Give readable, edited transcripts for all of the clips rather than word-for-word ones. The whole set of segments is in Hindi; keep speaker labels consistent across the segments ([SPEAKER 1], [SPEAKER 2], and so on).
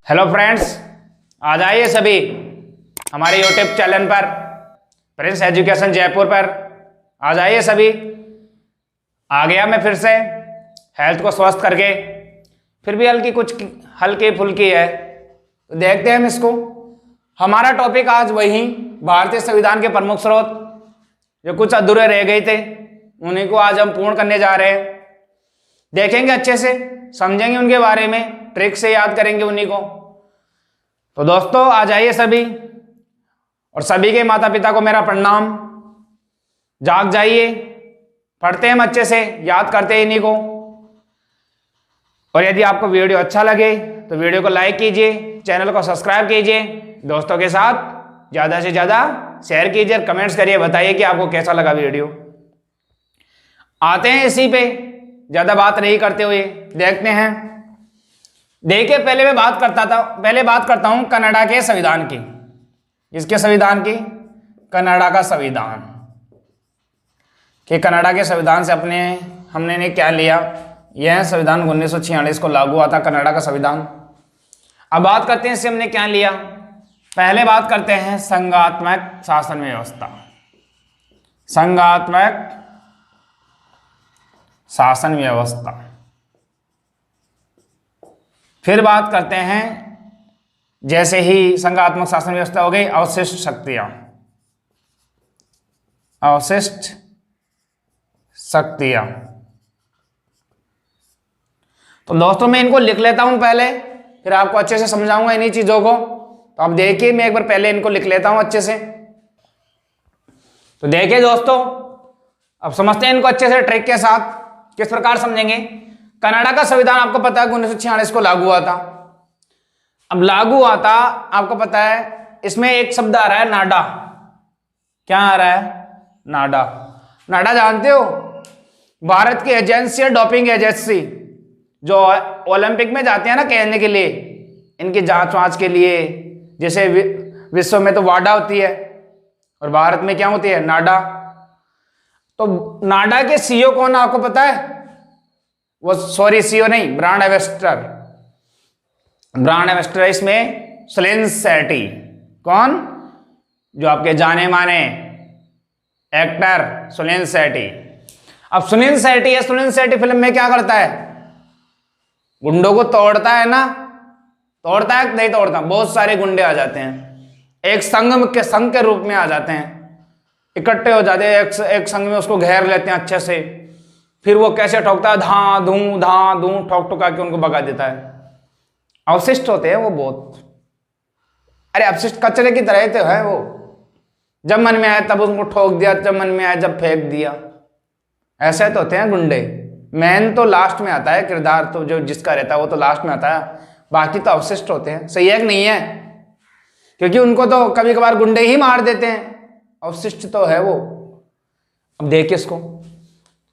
[SPEAKER 1] हेलो फ्रेंड्स, आ जाइए सभी हमारे यूट्यूब चैनल पर प्रिंस एजुकेशन जयपुर पर। आ जाइए सभी। आ गया मैं फिर से हेल्थ को स्वस्थ करके। फिर भी हल्की फुल्की है तो देखते हैं हम इसको। हमारा टॉपिक आज वही भारतीय संविधान के प्रमुख स्रोत जो कुछ अधूरे रह गए थे, उन्हीं को आज हम पूर्ण करने जा रहे हैं। देखेंगे अच्छे से, समझेंगे उनके बारे में, ट्रिक से याद करेंगे उन्हीं को। तो दोस्तों आ जाइए सभी, और सभी के माता पिता को मेरा प्रणाम। जाग जाइए, पढ़ते हैं हम अच्छे से, याद करते हैं इन्हीं को। और यदि आपको वीडियो अच्छा लगे तो वीडियो को लाइक कीजिए, चैनल को सब्सक्राइब कीजिए, दोस्तों के साथ ज़्यादा से ज़्यादा शेयर कीजिए, कमेंट्स करिए, बताइए कि आपको कैसा लगा वीडियो। आते हैं इसी पे, ज़्यादा बात नहीं करते हुए देखते हैं। देखिए, पहले बात करता हूं कनाडा के संविधान की। इसके संविधान की, कनाडा का संविधान, कि कनाडा के संविधान से हमने क्या लिया। यह संविधान 1946 को लागू हुआ था, कनाडा का संविधान। अब बात करते हैं इससे हमने क्या लिया। पहले बात करते हैं संघात्मक शासन व्यवस्था। संघात्मक शासन व्यवस्था। फिर बात करते हैं, जैसे ही संघात्मक शासन व्यवस्था हो गई, अवशिष्ट शक्तियां। अवशिष्ट शक्तियां। तो दोस्तों मैं इनको लिख लेता हूं पहले, फिर आपको अच्छे से समझाऊंगा इन्हीं चीजों को। तो अब देखिए, मैं एक बार पहले इनको लिख लेता हूं अच्छे से। तो देखिए दोस्तों, अब समझते हैं इनको अच्छे से ट्रिक के साथ। किस प्रकार समझेंगे। कनाडा का संविधान आपको पता है 1946 को लागू हुआ था। अब लागू हुआ था, आपको पता है इसमें एक शब्द आ रहा है नाडा। क्या आ रहा है? नाडा। नाडा जानते हो? भारत की एजेंसी है, डोपिंग एजेंसी, जो ओलंपिक में जाते हैं ना कहने के लिए, इनकी जांच वांच के लिए। जैसे विश्व में तो वाडा होती है और भारत में क्या होती है? नाडा। तो नाडा के सीईओ कौन आपको पता है? वो सीईओ नहीं, ब्रांड एम्बेसडर। ब्रांड एम्बेसडर इसमें सुनील शेट्टी। कौन? जो आपके जाने माने एक्टर सुनील शेट्टी। अब सुनील शेट्टी है, सुनील शेट्टी फिल्म में क्या करता है? गुंडों को तोड़ता है ना। तोड़ता है? नहीं तोड़ता। बहुत सारे गुंडे आ जाते हैं, एक संघ के रूप में आ जाते हैं, इकट्ठे हो जाते हैं एक संघ में, उसको घेर लेते हैं अच्छे से। फिर वो कैसे ठोकता है? धां धूं ठोक ठोका के उनको भगा देता है। अवशिष्ट होते हैं वो बहुत। अरे अवशिष्ट कचरे की तरह तो है वो। जब मन में आया तब उनको ठोक दिया, जब मन में आया जब फेंक दिया। ऐसे तो होते हैं गुंडे। मैन तो लास्ट में आता है, किरदार तो जो जिसका रहता है वो तो लास्ट में आता है, बाकी तो अवशिष्ट होते हैं। सही है कि नहीं है? क्योंकि उनको तो कभी कभार गुंडे ही मार देते हैं, अवशिष्ट तो है वो। अब देखिए इसको,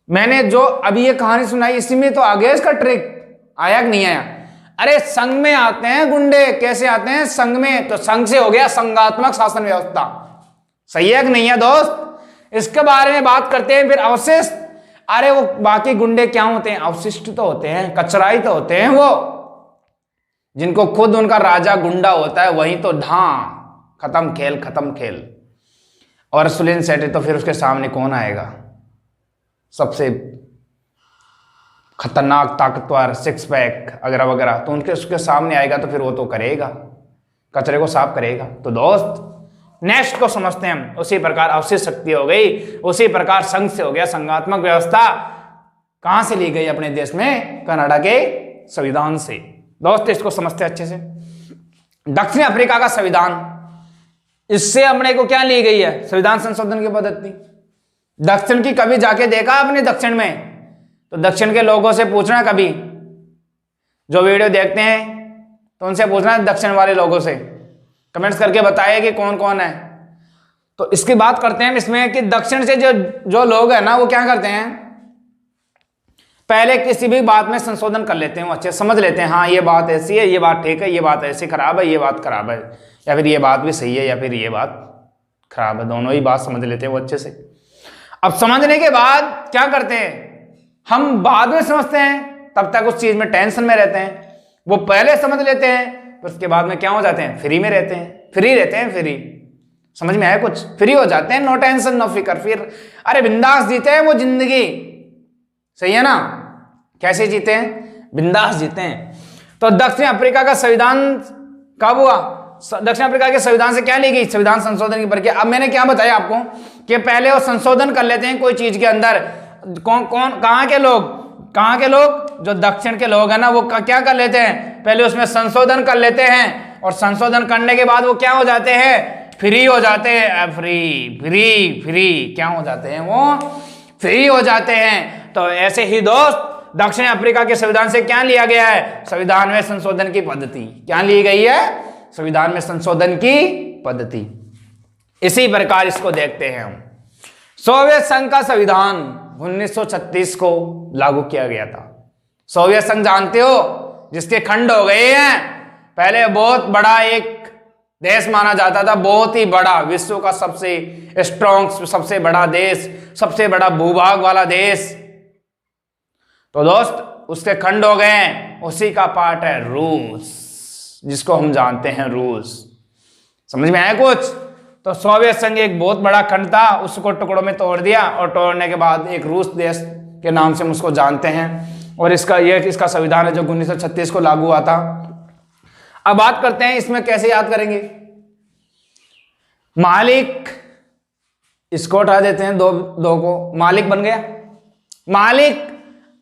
[SPEAKER 1] मैंने जो अभी ये कहानी सुनाई इसी में तो आ गया इसका ट्रिक। आया कि नहीं आया? अरे संघ में आते हैं गुंडे। कैसे आते हैं? संघ में। तो संघ से हो गया संघात्मक शासन व्यवस्था। सही है कि नहीं है दोस्त? इसके बारे में बात करते हैं। फिर अवशिष्ट। अरे वो बाकी गुंडे क्या होते हैं? अवशिष्ट तो होते हैं, कचराई तो होते हैं वो, जिनको खुद उनका राजा गुंडा होता है, वही तो खत्म खेल, खत्म खेल। और सुनील शेट्टी तो फिर उसके सामने कौन आएगा? सबसे खतरनाक, ताकतवर, सिक्स पैक वगैरह वगैरह, तो उसके सामने आएगा तो फिर वो तो करेगा, कचरे को साफ करेगा। तो दोस्त नेक्स्ट को समझते हैं हम। उसी प्रकार अवशिष्ट शक्ति हो गई, उसी प्रकार संघ से हो गया संघात्मक व्यवस्था। कहां से ली गई? अपने देश में कनाडा के संविधान से। दोस्त इसको समझते हैं अच्छे से। दक्षिण अफ्रीका का संविधान, इससे अपने को क्या ली गई है? संविधान संशोधन की पद्धति। दक्षिण की कभी जाके देखा अपने दक्षिण में? तो दक्षिण के लोगों से पूछना, कभी जो वीडियो देखते हैं तो उनसे पूछना, दक्षिण वाले लोगों से कमेंट्स करके बताइए कि कौन कौन है। तो इसकी बात करते हैं इसमें कि दक्षिण से जो लोग हैं ना, वो क्या करते हैं? पहले किसी भी बात में संशोधन कर लेते हैं, वो अच्छे समझ लेते हैं। हाँ ये बात ऐसी है, ये बात ठीक है, ये बात ऐसी खराब है, ये बात खराब है, या फिर ये बात भी सही है, या फिर ये बात खराब है। दोनों ही बात समझ लेते हैं वो अच्छे से। अब समझने के बाद क्या करते हैं? हम बाद में समझते हैं, तब तक उस चीज में टेंशन में रहते हैं। वो पहले समझ लेते हैं फिर उसके बाद में क्या हो जाते हैं, फ्री में रहते हैं, फ्री रहते हैं, फ्री। समझ में आया कुछ? फ्री हो जाते हैं, नो टेंशन नो फिकर, फिर अरे बिंदास जीते हैं वो जिंदगी। सही है ना? कैसे जीते हैं? बिंदास जीते हैं। तो दक्षिण अफ्रीका का संविधान कब हुआ? दक्षिण अफ्रीका के संविधान से क्या ली गई? संविधान संशोधन की प्रक्रिया। अब मैंने क्या बताया आपको कि पहले वो संशोधन कर लेते हैं कोई चीज के अंदर। कौन कहाँ के लोग, जो दक्षिण के लोग हैं ना, वो क्या कर लेते हैं, पहले उसमें संशोधन कर लेते हैं, और संशोधन करने के बाद वो क्या हो जाते हैं, फ्री हो जाते हैं। फ्री क्या हो जाते हैं, वो फ्री हो जाते हैं। तो ऐसे ही दोस्त दक्षिण अफ्रीका के संविधान से क्या लिया गया है? संविधान में संशोधन की पद्धति। क्या ली गई है? संविधान में संशोधन की पद्धति। इसी प्रकार इसको देखते हैं हम। सोवियत संघ का संविधान 1936 को लागू किया गया था। सोवियत संघ जानते हो, जिसके खंड हो गए हैं। पहले बहुत बड़ा एक देश माना जाता था, बहुत ही बड़ा, विश्व का सबसे स्ट्रॉन्ग, सबसे बड़ा देश, सबसे बड़ा भूभाग वाला देश। तो दोस्त उसके खंड हो गए हैं, उसी का पार्ट है रूस, जिसको हम जानते हैं रूस। समझ में आया कुछ? तो सोवियत संघ एक बहुत बड़ा खंड था, उसको टुकड़ों में तोड़ दिया, और तोड़ने के बाद एक रूस देश के नाम से हम उसको जानते हैं। और इसका संविधान है जो 1936 को लागू हुआ था। अब बात करते हैं इसमें कैसे याद करेंगे। मालिक, इसको उठा देते हैं, दो को, मालिक बन गया। मालिक,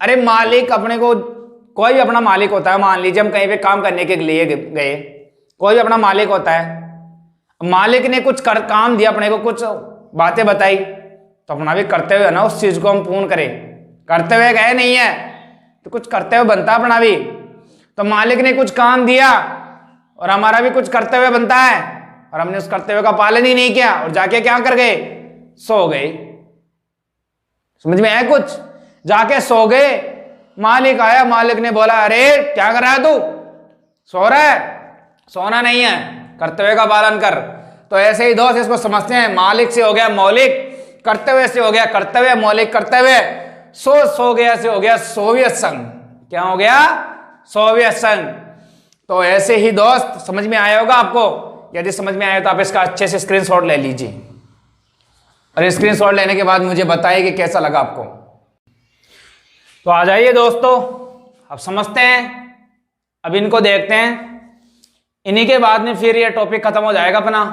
[SPEAKER 1] अरे मालिक अपने को, कोई भी अपना मालिक होता है। मान लीजिए हम कहीं पे काम करने के लिए गए, कोई भी अपना मालिक होता है। मालिक ने कुछ काम दिया अपने को, कुछ बातें बताई, तो अपना भी करते हुए ना उस चीज को हम पूर्ण करें। करते हुए गए नहीं है तो कुछ करते हुए बनता अपना भी। तो मालिक ने कुछ काम दिया और हमारा भी कुछ करते हुए बनता है, और हमने उस करते हुए का पालन ही नहीं किया, और जाके क्या कर गए, सो गए। समझ में आया कुछ? जाके सो गए। मालिक आया, मालिक ने बोला, अरे क्या कर रहा है तू, सो रहा है? सोना नहीं है, करते हुए का पालन कर। तो ऐसे ही दोस्त इसको समझते हैं, मालिक से हो गया मौलिक, करते हुए से हो गया करते हुए, मौलिक करते हुए, सो गया से हो गया सोवियत संघ। क्या हो गया? सोवियत संघ। तो ऐसे ही दोस्त समझ में आया होगा आपको। यदि समझ में आया तो आप इसका अच्छे से स्क्रीनशॉट ले लीजिए, और स्क्रीनशॉट लेने के बाद मुझे बताइए कि कैसा लगा आपको। तो आ जाइए दोस्तों, अब समझते हैं, अब इनको देखते हैं। इन्हीं के बाद में फिर ये टॉपिक खत्म हो जाएगा अपना।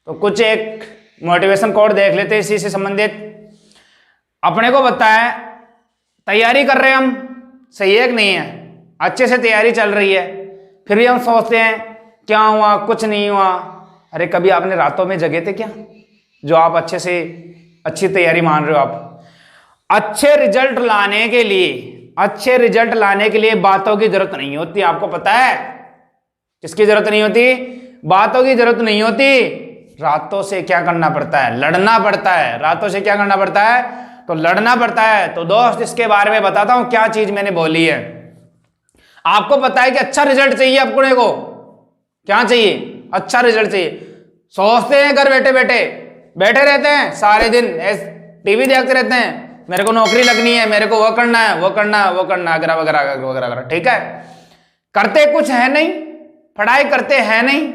[SPEAKER 1] तो कुछ एक मोटिवेशन कोड देख लेते हैं इसी से संबंधित। अपने को बताया तैयारी कर रहे हैं हम, सही है कि नहीं है? अच्छे से तैयारी चल रही है, फिर भी हम सोचते हैं क्या हुआ, कुछ नहीं हुआ। अरे कभी आपने रातों में जगे थे क्या, जो आप अच्छे से अच्छी तैयारी मान रहे हो? आप अच्छे रिजल्ट लाने के लिए बातों की जरूरत नहीं होती। आपको पता है किसकी जरूरत नहीं होती? बातों की जरूरत नहीं होती। रातों से क्या करना पड़ता है? लड़ना पड़ता है। रातों से क्या करना पड़ता है? तो लड़ना पड़ता है। तो दोस्त इसके बारे में बताता हूं क्या चीज मैंने बोली है। आपको पता है कि अच्छा रिजल्ट चाहिए अपने को, क्या चाहिए? अच्छा रिजल्ट चाहिए। सोचते हैं घर बैठे रहते हैं सारे दिन, टीवी देखते रहते हैं, मेरे को नौकरी लगनी है, मेरे को वो करना है वगैरह वगैरह। ठीक है, करते कुछ है नहीं, पढ़ाई करते हैं नहीं।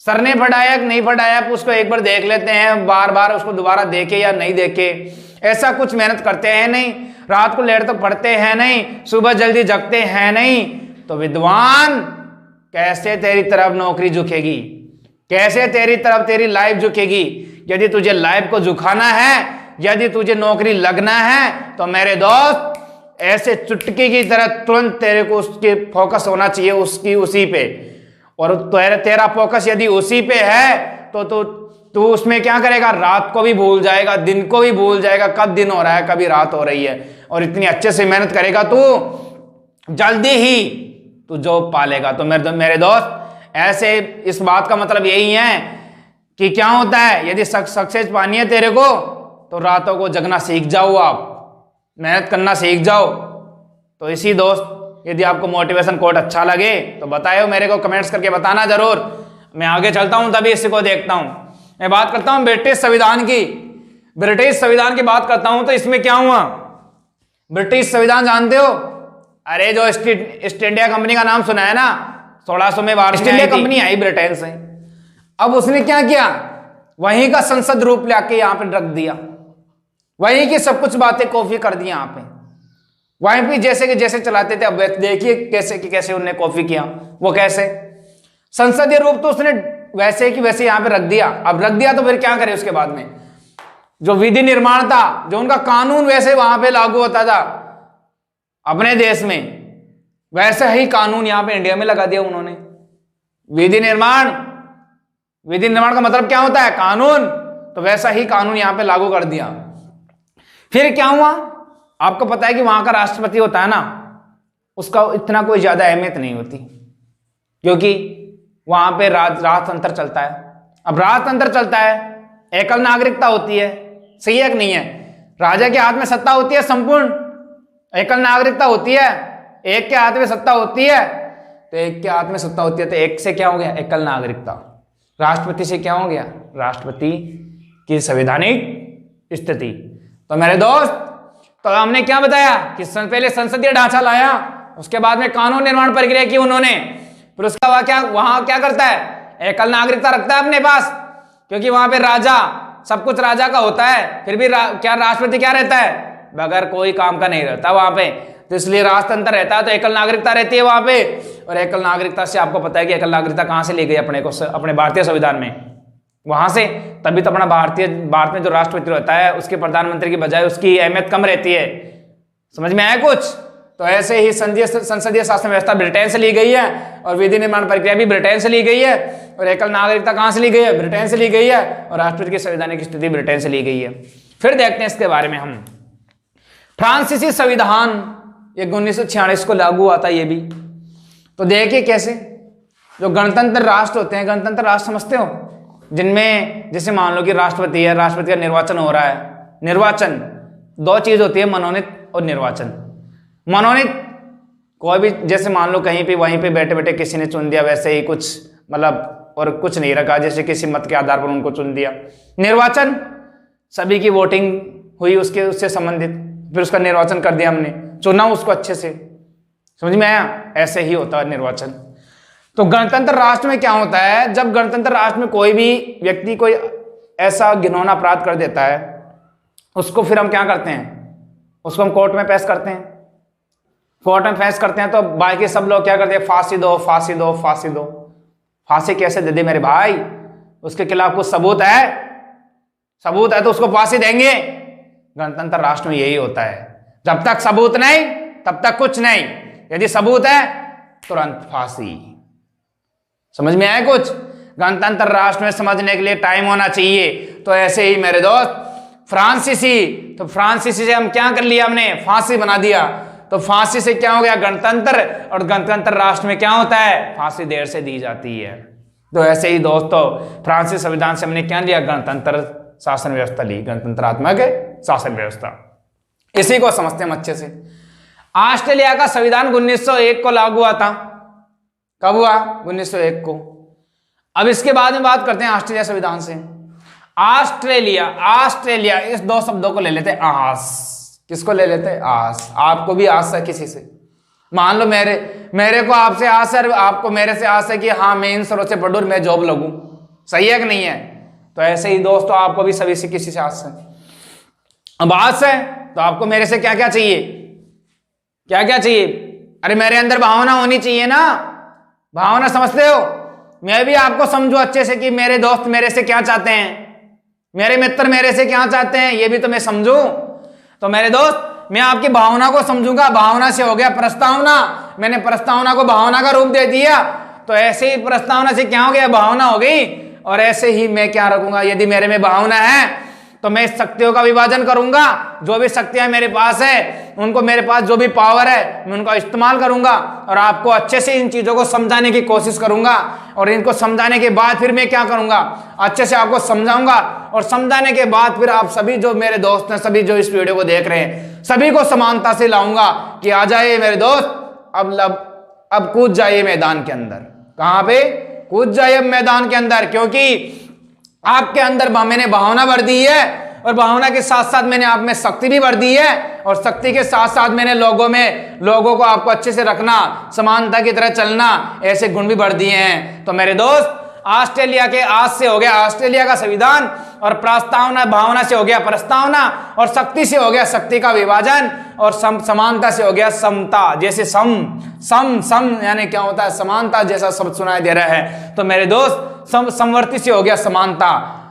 [SPEAKER 1] सर ने पढ़ाया कि नहीं पढ़ाया उसको एक बार देख लेते हैं, बार बार उसको दोबारा देखे या नहीं देखे, ऐसा कुछ मेहनत करते हैं नहीं। रात को लेट तक पढ़ते हैं नहीं, सुबह जल्दी जगते हैं नहीं। तो विद्वान, कैसे तेरी तरफ नौकरी झुकेगी? कैसे तेरी तरफ तेरी लाइफ झुकेगी? यदि तुझे लाइफ को झुकाना है, यदि तुझे नौकरी लगना है, तो मेरे दोस्त ऐसे चुटकी की तरह तुरंत तेरे को उसके फोकस होना चाहिए, उसी पे। और तेरा फोकस यदि उसी पे है तो तू उसमें क्या करेगा? रात को भी भूल जाएगा, दिन को भी भूल जाएगा, कब दिन हो रहा है कभी रात हो रही है। और इतनी अच्छे से मेहनत करेगा तू, जल्दी ही तू जॉब पालेगा। तो मेरे दोस्त, ऐसे इस बात का मतलब यही है कि क्या होता है, यदि सक्सेस पानी है तेरे को, तो रातों को जगना सीख जाओ, आप मेहनत करना सीख जाओ। तो इसी दोस्त, यदि आपको मोटिवेशन कोट अच्छा लगे तो बताओ, मेरे को कमेंट्स करके बताना जरूर। मैं आगे चलता हूं, तभी इसी को देखता हूं। मैं बात करता हूं ब्रिटिश संविधान की। ब्रिटिश संविधान की बात करता हूं तो इसमें क्या हुआ? ब्रिटिश संविधान जानते हो? अरे जो ईस्ट इंडिया कंपनी का नाम सुना है ना, 1600 में भारत में आई कंपनी आई ब्रिटेन से। अब उसने क्या किया, वहीं का संसद रूप लाके यहाँ पे रख दिया, वहीं की सब कुछ बातें कॉपी कर दी यहाँ पे, वहीं पे जैसे कि जैसे चलाते थे। अब देखिए कैसे कि कैसे उन्होंने कॉपी किया। वो कैसे, संसदीय रूप तो उसने वैसे कि वैसे यहाँ पे रख दिया। अब रख दिया तो फिर क्या करे, उसके बाद में जो विधि निर्माण था, जो उनका कानून वैसे वहां पे लागू होता था अपने देश में, वैसे ही कानून यहाँ पे इंडिया में लगा दिया उन्होंने। विधि निर्माण, विधि निर्माण का मतलब क्या होता है, कानून, तो वैसा ही कानून यहाँ पे लागू कर दिया। फिर क्या हुआ, आपको पता है कि वहां का राष्ट्रपति होता है ना, उसका इतना कोई ज्यादा अहमियत नहीं होती, क्योंकि वहां पे राजतंत्र चलता है। अब राजतंत्र चलता है, एकल नागरिकता होती है, सही है कि नहीं है। राजा के हाथ में सत्ता होती है संपूर्ण, एकल नागरिकता होती है, एक के हाथ में सत्ता होती है, तो एक के हाथ में सत्ता होती है, तो एक से क्या हो गया, एकल नागरिकता। राष्ट्रपति से क्या हो गया, राष्ट्रपति की संवैधानिक स्थिति। तो मेरे दोस्त, तो हमने क्या बताया कि पहले संसदीय ढांचा लाया, उसके बाद में कानून निर्माण प्रक्रिया की उन्होंने, फिर उसका वहां क्या करता है, एकल नागरिकता रखता है अपने पास, क्योंकि वहां पे राजा, सब कुछ राजा का होता है। फिर भी क्या राष्ट्रपति क्या रहता है, बगैर कोई काम का नहीं रहता वहां पे, तो इसलिए राजतंत्र रहता है, तो एकल नागरिकता रहती है वहां पे। और एकल नागरिकता से आपको पता है कि एकल नागरिकता कहां से ली गई अपने को, अपने भारतीय संविधान में, वहां से। तभी तो अपना भारत में जो राष्ट्रपति रहता है, उसके प्रधानमंत्री की बजाय उसकी अहमियत कम रहती है। समझ में आया कुछ। तो ऐसे ही संसदीय शासन व्यवस्था ब्रिटेन से ली गई है, और विधि निर्माण प्रक्रिया भी ब्रिटेन से ली गई है, और एकल नागरिकता कहां से ली गई है, ब्रिटेन से ली गई है, और राष्ट्रपति की संवैधानिक स्थिति ब्रिटेन से ली गई है। फिर देखते हैं इसके बारे में हम, फ्रांसीसी संविधान, ये 1946 को लागू हुआ था ये भी। तो देखिए कैसे, जो गणतंत्र राष्ट्र होते हैं, गणतंत्र राष्ट्र समझते हो, जिनमें जैसे मान लो कि राष्ट्रपति है, राष्ट्रपति का निर्वाचन हो रहा है। निर्वाचन दो चीज होती है, मनोनीत और निर्वाचन। मनोनीत कोई भी, जैसे मान लो कहीं पे वहीं पे बैठे बैठे किसी ने चुन दिया, वैसे ही कुछ मतलब, और कुछ नहीं रखा, जैसे किसी मत के आधार पर उनको चुन दिया। निर्वाचन सभी की वोटिंग हुई उससे संबंधित, फिर उसका निर्वाचन कर दिया हमने, चुना उसको अच्छे से। समझ में आया, ऐसे ही होता है निर्वाचन। तो गणतंत्र राष्ट्र में क्या होता है, जब गणतंत्र राष्ट्र में कोई भी व्यक्ति कोई ऐसा घिनौना अपराध कर देता है, उसको फिर हम क्या करते हैं, उसको हम कोर्ट में पेश करते हैं। कोर्ट में पेश करते हैं तो बाकी सब लोग क्या करते हैं, फांसी दो, फांसी दो, फांसी दो। फांसी कैसे दे दे मेरे भाई, उसके खिलाफ कुछ सबूत है, सबूत है तो उसको फांसी देंगे। गणतंत्र राष्ट्र में यही होता है, जब तक सबूत नहीं तब तक कुछ नहीं, यदि सबूत है तुरंत फांसी। समझ में आया कुछ। गणतंत्र राष्ट्र में समझने के लिए टाइम होना चाहिए। तो ऐसे ही मेरे दोस्त फ्रांसीसी, तो फ्रांसीसी से हम क्या कर लिया, हमने फांसी बना दिया। तो फांसी से क्या हो गया, गणतंत्र। और गणतंत्र राष्ट्र में क्या होता है, फांसी देर से दी जाती है। तो ऐसे ही दोस्तों फ्रांसीसी संविधान से हमने क्या लिया, गणतंत्र शासन व्यवस्था ली, गणतंत्रात्मक शासन व्यवस्था। इसी को समझते हैं अच्छे से। ऑस्ट्रेलिया का संविधान 1901 को लागू हुआ था। कब हुआ, 1901 को। अब इसके बाद में बात करते हैं ऑस्ट्रेलिया संविधान से। ऑस्ट्रेलिया, ऑस्ट्रेलिया, इस दो शब्दों को ले लेते हैं आस। किसको ले लेते हैं, आस। आपको भी आस है किसी से, मान लो मेरे को आपसे आस है, आपको मेरे से आस है कि हाँ मैं इन सरों से पढ़ूं, मैं जॉब लगूं। सही है कि नहीं है। तो ऐसे ही दोस्तों आपको भी सभी से किसी से आस है। अब आस है तो आपको मेरे से क्या क्या चाहिए, क्या क्या चाहिए, अरे मेरे अंदर भावना होनी चाहिए ना। भावना समझते हो, मैं भी आपको समझूं अच्छे से कि मेरे दोस्त मेरे से क्या चाहते हैं, मेरे मित्र मेरे से क्या चाहते हैं, ये भी तो मैं समझूं। तो मेरे दोस्त मैं आपकी भावना को समझूंगा। भावना से हो गया प्रस्तावना, मैंने प्रस्तावना को भावना का रूप दे दिया। तो ऐसे ही प्रस्तावना से क्या हो गया, भावना हो गई। और ऐसे ही मैं क्या रखूंगा, यदि मेरे में भावना है तो मैं शक्तियों का विभाजन करूंगा। जो भी शक्तियां मेरे पास है, उनको, मेरे पास जो भी पावर है, मैं उनका इस्तेमाल करूंगा और आपको अच्छे से इन चीजों को समझाने की कोशिश करूंगा। और इनको समझाने के बाद फिर मैं क्या करूंगा, अच्छे से आपको समझाऊंगा। और समझाने के बाद फिर आप सभी जो मेरे दोस्त हैं, सभी जो इस वीडियो को देख रहे हैं, सभी को समानता से लाऊंगा कि आ जाइए मेरे दोस्त, अब कूद जाइए मैदान के अंदर। कहां पे, कूद जाइए मैदान के अंदर, क्योंकि आपके अंदर मैंने भावना भर दी है और भावना के साथ साथ मैंने आप में शक्ति भी भर दी है, और शक्ति के साथ साथ मैंने लोगों को आपको अच्छे से रखना, समानता की तरह चलना, ऐसे गुण भी भर दिए हैं। तो मेरे दोस्त, ऑस्ट्रेलिया के आज से हो गया ऑस्ट्रेलिया का संविधान, और प्रस्तावना भावना से हो गया प्रस्तावना, और शक्ति से हो गया शक्ति का विभाजन, और समानता से हो गया समता। जैसे सम सम सम यानी क्या होता है, समानता जैसा शब्द सुनाई दे रहा है। तो मेरे दोस्त, समवर्ती से हो गया समानता।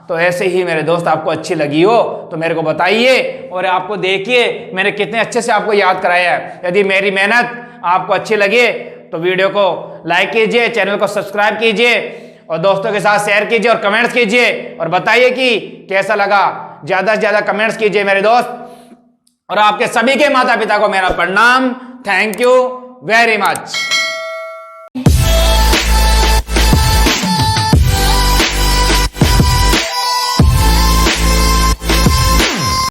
[SPEAKER 1] तो ऐसे ही मेरे दोस्त आपको अच्छी लगी हो तो मेरे को बताइए, और आपको देखिए मैंने कितने अच्छे से आपको याद कराया है। यदि मेरी मेहनत आपको अच्छी लगे तो वीडियो को लाइक कीजिए, चैनल को सब्सक्राइब कीजिए, और दोस्तों के साथ शेयर कीजिए और कमेंट्स कीजिए, और बताइए कि कैसा लगा। ज्यादा से ज्यादा कमेंट्स कीजिए मेरे दोस्त, और आपके सभी के माता पिता को मेरा प्रणाम। Thank you very much.